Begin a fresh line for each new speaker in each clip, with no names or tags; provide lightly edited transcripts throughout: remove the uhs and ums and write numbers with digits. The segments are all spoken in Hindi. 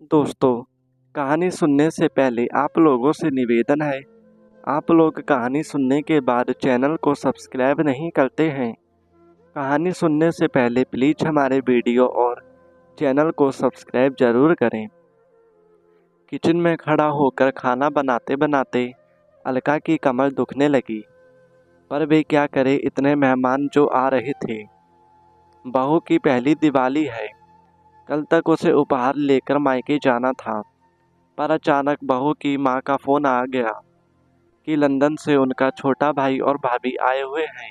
दोस्तों, कहानी सुनने से पहले आप लोगों से निवेदन है, आप लोग कहानी सुनने के बाद चैनल को सब्सक्राइब नहीं करते हैं। कहानी सुनने से पहले प्लीज़ हमारे वीडियो और चैनल को सब्सक्राइब ज़रूर करें। किचन में खड़ा होकर खाना बनाते बनाते अलका की कमर दुखने लगी, पर वे क्या करे, इतने मेहमान जो आ रहे थे। बहू की पहली दिवाली है, कल तक उसे उपहार लेकर मायके जाना था, पर अचानक बहू की माँ का फ़ोन आ गया कि लंदन से उनका छोटा भाई और भाभी आए हुए हैं।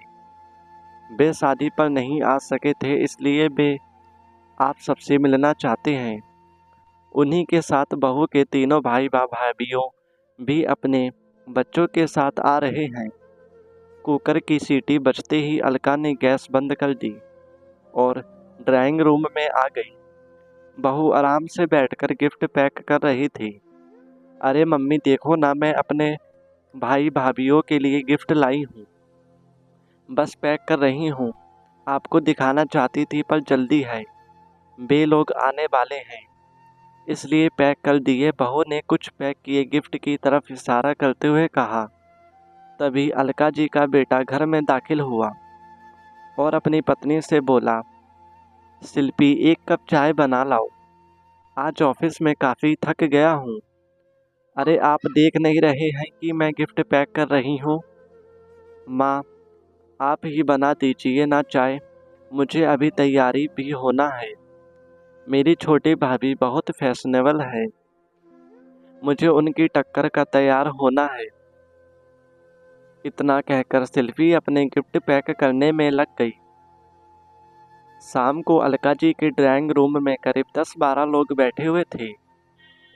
वे शादी पर नहीं आ सके थे, इसलिए वे आप सबसे मिलना चाहते हैं। उन्हीं के साथ बहू के तीनों भाई भाभियों भी अपने बच्चों के साथ आ रहे हैं। कुकर की सीटी बजते ही अलका ने गैस बंद कर दी और ड्राइंग रूम में आ गई। बहू आराम से बैठकर गिफ्ट पैक कर रही थी। अरे मम्मी देखो ना, मैं अपने भाई भाभियों के लिए गिफ्ट लाई हूँ, बस पैक कर रही हूँ। आपको दिखाना चाहती थी पर जल्दी है, वे लोग आने वाले हैं, इसलिए पैक कर दिए। बहू ने कुछ पैक किए गिफ्ट की तरफ इशारा करते हुए कहा। तभी अलका जी का बेटा घर में दाखिल हुआ और अपनी पत्नी से बोला, शिल्पी एक कप चाय बना लाओ, आज ऑफिस में काफ़ी थक गया हूँ। अरे आप देख नहीं रहे हैं कि मैं गिफ्ट पैक कर रही हूँ? माँ, आप ही बना दीजिए ना चाय, मुझे अभी तैयारी भी होना है। मेरी छोटी भाभी बहुत फैशनेबल है, मुझे उनकी टक्कर का तैयार होना है। इतना कहकर शिल्पी अपने गिफ्ट पैक करने में लग गई। शाम को अलका जी के ड्राइंग रूम में करीब 10-12 लोग बैठे हुए थे।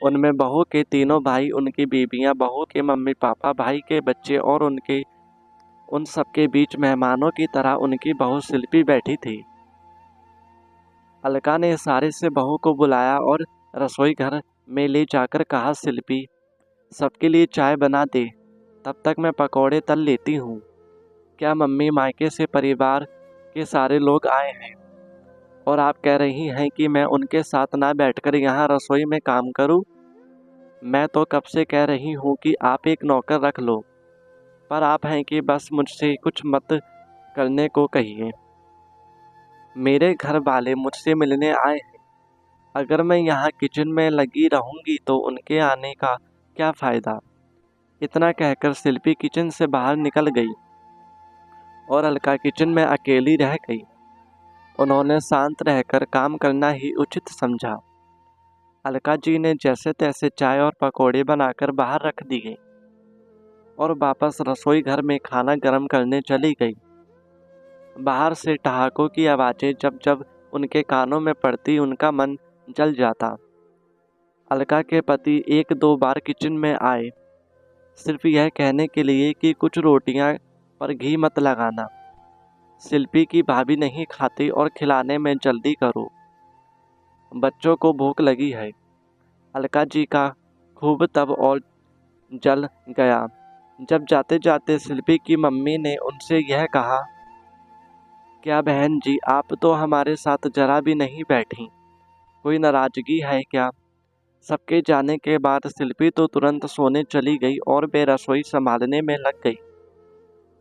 उनमें बहू के तीनों भाई, उनकी बीवियां, बहू के मम्मी पापा, भाई के बच्चे और उन सबके बीच मेहमानों की तरह उनकी बहू शिल्पी बैठी थी। अलका ने इशारे से बहू को बुलाया और रसोई घर में ले जाकर कहा, शिल्पी सबके लिए चाय बना दे, तब तक मैं पकौड़े तल लेती हूँ। क्या मम्मी, मायके से परिवार के सारे लोग आए हैं और आप कह रही हैं कि मैं उनके साथ ना बैठकर यहाँ रसोई में काम करूँ? मैं तो कब से कह रही हूँ कि आप एक नौकर रख लो, पर आप हैं कि बस मुझसे कुछ मत करने को कहिए। मेरे घर वाले मुझसे मिलने आए हैं, अगर मैं यहाँ किचन में लगी रहूँगी तो उनके आने का क्या फ़ायदा। इतना कहकर शिल्पी किचन से बाहर निकल गई और अलका किचन में अकेली रह गई। उन्होंने शांत रहकर काम करना ही उचित समझा। अलका जी ने जैसे तैसे चाय और पकौड़े बनाकर बाहर रख दिए और वापस रसोई घर में खाना गर्म करने चली गई। बाहर से ठहाकों की आवाज़ें जब जब उनके कानों में पड़ती, उनका मन जल जाता। अलका के पति एक दो बार किचन में आए, सिर्फ यह कहने के लिए कि कुछ रोटियां पर घी मत लगाना, शिल्पी की भाभी नहीं खाती और खिलाने में जल्दी करो, बच्चों को भूख लगी है। अलका जी का खूब तब और जल गया जब जाते जाते शिल्पी की मम्मी ने उनसे यह कहा, क्या बहन जी, आप तो हमारे साथ जरा भी नहीं बैठी, कोई नाराजगी है क्या? सबके जाने के बाद शिल्पी तो तुरंत सोने चली गई और वे रसोई संभालने में लग गई।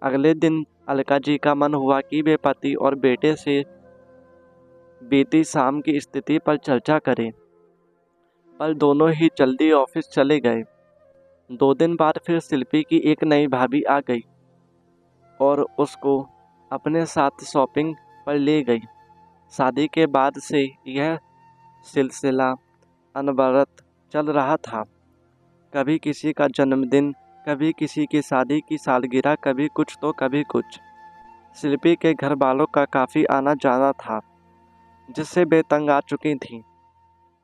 अगले दिन अलका जी का मन हुआ कि वे पति और बेटे से बीती शाम की स्थिति पर चर्चा करें, पर दोनों ही जल्दी ऑफिस चले गए। 2 दिन बाद फिर शिल्पी की एक नई भाभी आ गई और उसको अपने साथ शॉपिंग पर ले गई। शादी के बाद से यह सिलसिला अनवरत चल रहा था। कभी किसी का जन्मदिन, कभी किसी की शादी की सालगिरह, कभी कुछ तो कभी कुछ। शिल्पी के घर वालों का काफ़ी आना जाना था, जिससे वे तंग आ चुकी थीं।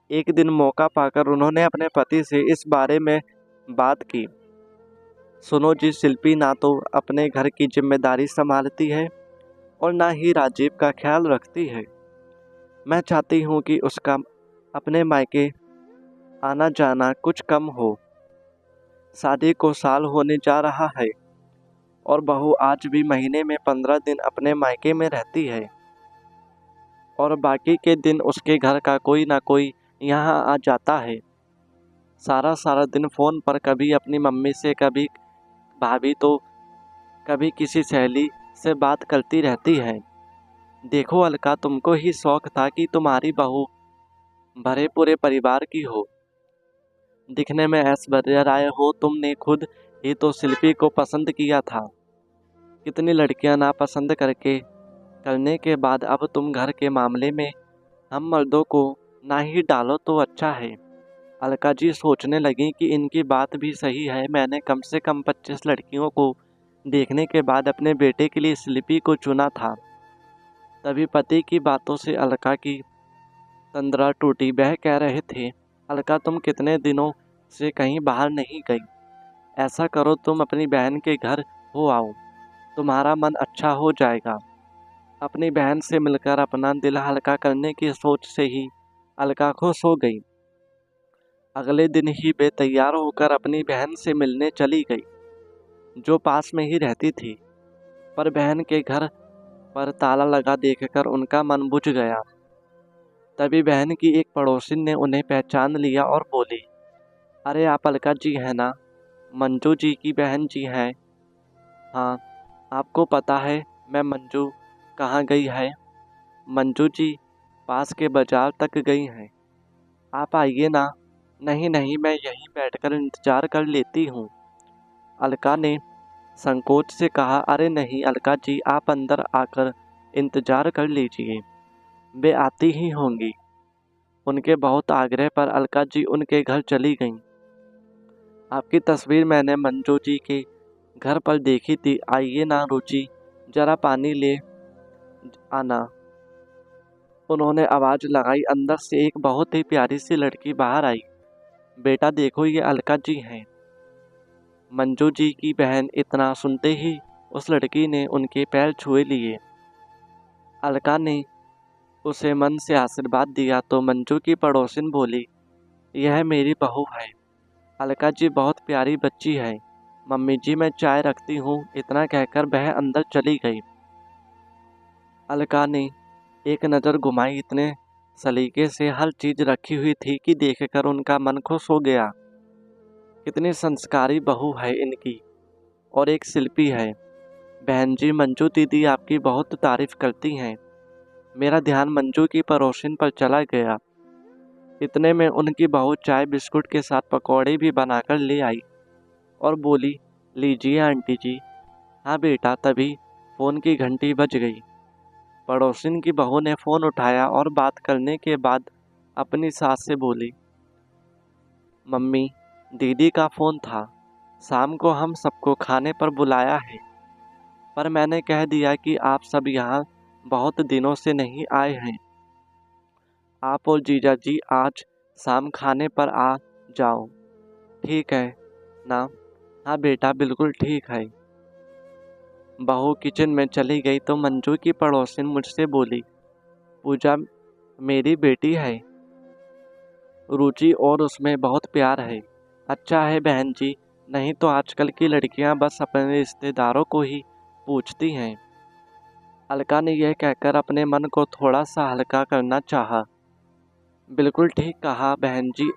एक दिन मौका पाकर उन्होंने अपने पति से इस बारे में बात की। सुनो जी, शिल्पी ना तो अपने घर की जिम्मेदारी संभालती है और ना ही राजीव का ख्याल रखती है। मैं चाहती हूँ कि उसका अपने मायके आना जाना कुछ कम हो। शादी को साल होने जा रहा है और बहू आज भी महीने में 15 दिन अपने मायके में रहती है और बाकी के दिन उसके घर का कोई ना कोई यहाँ आ जाता है। सारा सारा दिन फ़ोन पर कभी अपनी मम्मी से, कभी भाभी तो कभी किसी सहेली से बात करती रहती है। देखो अलका, तुमको ही शौक था कि तुम्हारी बहू भरे पूरे परिवार की हो, दिखने में ऐश्वर्या राय हो। तुमने खुद ही तो शिल्पी को पसंद किया था। कितनी लड़कियां नापसंद करने के बाद अब तुम घर के मामले में हम मर्दों को ना ही डालो तो अच्छा है। अलका जी सोचने लगी कि इनकी बात भी सही है। मैंने कम से कम 25 लड़कियों को देखने के बाद अपने बेटे के लिए शिल्पी को चुना था। तभी पति की बातों से अलका की तंद्रा टूटी। वह कह रहे थे, अलका तुम कितने दिनों से कहीं बाहर नहीं गई। ऐसा करो, तुम अपनी बहन के घर हो आओ, तुम्हारा मन अच्छा हो जाएगा। अपनी बहन से मिलकर अपना दिल हल्का करने की सोच से ही अलका खुश हो गई। अगले दिन ही वे तैयार होकर अपनी बहन से मिलने चली गई, जो पास में ही रहती थी। पर बहन के घर पर ताला लगा देखकर उनका मन बुझ गया। तभी बहन की एक पड़ोसिन ने उन्हें पहचान लिया और बोली, अरे आप अलका जी हैं ना, मंजू जी की बहन जी हैं। हाँ, आपको पता है मैं मंजू कहाँ गई है? मंजू जी पास के बाजार तक गई हैं। आप आइए ना। नहीं नहीं, मैं यहीं बैठकर इंतजार कर लेती हूँ, अलका ने संकोच से कहा। अरे नहीं अलका जी, आप अंदर आकर इंतजार कर लीजिए, वे आती ही होंगी। उनके बहुत आग्रह पर अलका जी उनके घर चली गईं। आपकी तस्वीर मैंने मंजू जी के घर पर देखी थी, आइए ना रुचि, जरा पानी ले आना। उन्होंने आवाज़ लगाई। अंदर से एक बहुत ही प्यारी सी लड़की बाहर आई। बेटा देखो, ये अलका जी हैं, मंजू जी की बहन। इतना सुनते ही उस लड़की ने उनके पैर छुए लिए। अलका ने उसे मन से आशीर्वाद दिया तो मंजू की पड़ोसिन बोली, यह मेरी बहू है, अलका जी बहुत प्यारी बच्ची है। मम्मी जी मैं चाय रखती हूँ। इतना कहकर वह अंदर चली गई। अलका ने एक नज़र घुमाई। इतने सलीके से हर चीज़ रखी हुई थी कि देखकर उनका मन खुश हो गया। कितनी संस्कारी बहू है इनकी, और एक शिल्पी है। बहन जी, मंजू दीदी आपकी बहुत तारीफ करती हैं। मेरा ध्यान मंजू की पड़ोसिन पर चला गया। इतने में उनकी बहू चाय बिस्कुट के साथ पकौड़े भी बनाकर ले आई और बोली, लीजिए आंटी जी। हाँ बेटा। तभी फ़ोन की घंटी बज गई। पड़ोसिन की बहू ने फ़ोन उठाया और बात करने के बाद अपनी सास से बोली, मम्मी, दीदी का फ़ोन था, शाम को हम सबको खाने पर बुलाया है, पर मैंने कह दिया कि आप सब यहाँ बहुत दिनों से नहीं आए हैं। आप और जीजा जी आज शाम खाने पर आ जाओ, ठीक है ना? हाँ बेटा, बिल्कुल ठीक है। बहू किचन में चली गई तो मंजू की पड़ोसिन मुझसे बोली, पूजा मेरी बेटी है, रुचि और उसमें बहुत प्यार है। अच्छा है बहन जी, नहीं तो आजकल की लड़कियां बस अपने रिश्तेदारों को ही पूछती हैं। अलका ने यह कहकर अपने मन को थोड़ा सा हल्का करना चाहा। बिल्कुल ठीक कहा बहन जी,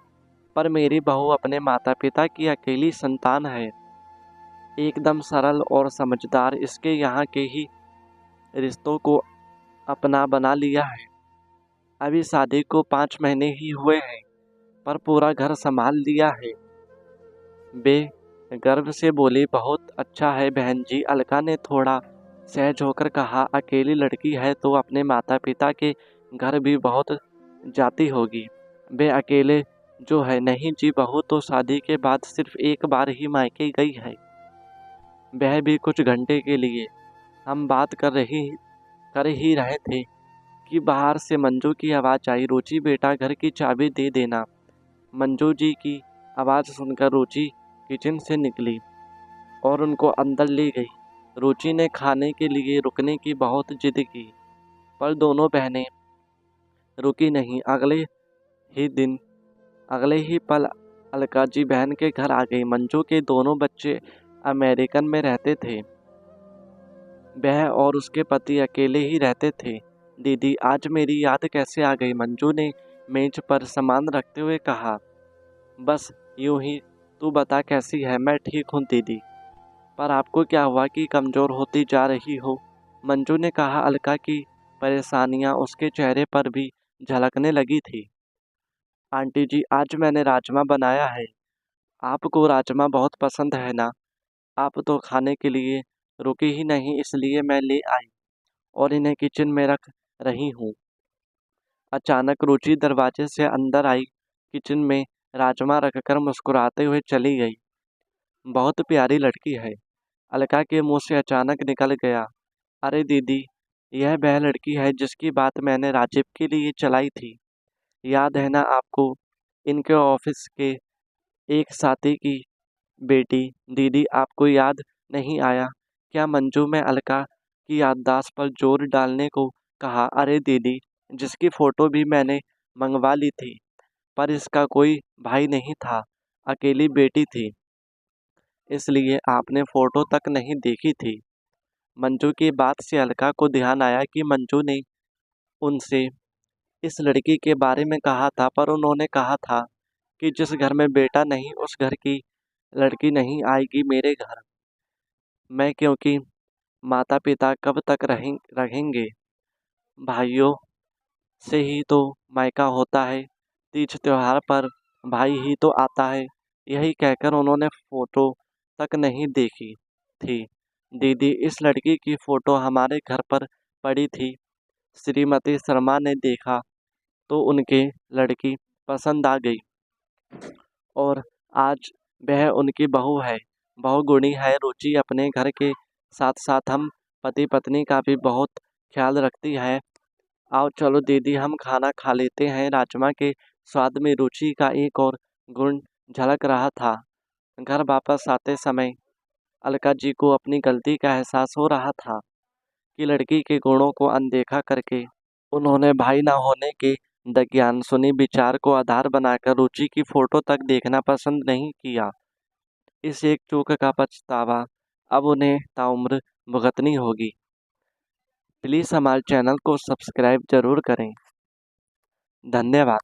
पर मेरी बहू अपने माता पिता की अकेली संतान है, एकदम सरल और समझदार। इसके यहाँ के ही रिश्तों को अपना बना लिया है। अभी शादी को 5 महीने ही हुए हैं, पर पूरा घर संभाल लिया है। बे गर्व से बोली, बहुत अच्छा है बहन जी। अलका ने थोड़ा सहज होकर कहा, अकेली लड़की है तो अपने माता पिता के घर भी बहुत जाती होगी। बे अकेले जो है नहीं जी, बहू तो शादी के बाद सिर्फ एक बार ही मायके गई है, वह भी कुछ घंटे के लिए। हम बात कर ही रहे थे कि बाहर से मंजू की आवाज़ आई, रुचि बेटा घर की चाबी दे देना। मंजू जी की आवाज़ सुनकर रुचि किचन से निकली और उनको अंदर ले गई। रुचि ने खाने के लिए रुकने की बहुत जिद की, पर दोनों बहनें रुकी नहीं। अगले ही पल अलका जी बहन के घर आ गई। मंजू के दोनों बच्चे अमेरिकन में रहते थे, वह और उसके पति अकेले ही रहते थे। दीदी आज मेरी याद कैसे आ गई? मंजू ने मेज पर सामान रखते हुए कहा, बस यूं ही। तू बता कैसी है? मैं ठीक हूँ दीदी। पर आपको क्या हुआ कि कमज़ोर होती जा रही हो? मंजू ने कहा। अलका की परेशानियाँ उसके चेहरे पर भी झलकने लगी थी। आंटी जी, आज मैंने राजमा बनाया है। आपको राजमा बहुत पसंद है ना? आप तो खाने के लिए रुकी ही नहीं, इसलिए मैं ले आई और इन्हें किचन में रख रही हूँ। अचानक रुचि दरवाजे से अंदर आई। किचन में राजमा रखकर मुस्कुराते हुए चली गई। बहुत प्यारी लड़की है, अलका के मुंह से अचानक निकल गया। अरे दीदी, यह वह लड़की है जिसकी बात मैंने राजीव के लिए चलाई थी। याद है ना आपको? इनके ऑफिस के एक साथी की बेटी। दीदी, आपको याद नहीं आया क्या? मंजू में अलका की याददाश्त पर जोर डालने को कहा। अरे दीदी, जिसकी फ़ोटो भी मैंने मंगवा ली थी, पर इसका कोई भाई नहीं था, अकेली बेटी थी, इसलिए आपने फ़ोटो तक नहीं देखी थी। मंजू की बात से अलका को ध्यान आया कि मंजू ने उनसे इस लड़की के बारे में कहा था, पर उन्होंने कहा था कि जिस घर में बेटा नहीं, उस घर की लड़की नहीं आएगी मेरे घर में, क्योंकि माता पिता कब तक रहेंगे? भाइयों से ही तो मायका होता है। तीज त्योहार पर भाई ही तो आता है। यही कहकर उन्होंने फोटो तक नहीं देखी थी। दीदी, इस लड़की की फोटो हमारे घर पर पड़ी थी। श्रीमती शर्मा ने देखा तो उनके लड़की पसंद आ गई और आज वह उनकी बहू है। बहुगुणी है रुचि, अपने घर के साथ साथ हम पति पत्नी का भी बहुत ख्याल रखती है। आओ चलो दीदी, हम खाना खा लेते हैं। राजमा के स्वाद में रुचि का एक और गुण झलक रहा था। घर वापस आते समय अलका जी को अपनी गलती का एहसास हो रहा था कि लड़की के गुणों को अनदेखा करके उन्होंने भाई ना होने के दज्ञानशून्य विचार को आधार बनाकर रुचि की फोटो तक देखना पसंद नहीं किया। इस एक चूक का पछतावा अब उन्हें ताउम्र भुगतनी होगी। प्लीज़ हमारे चैनल को सब्सक्राइब जरूर करें। धन्यवाद।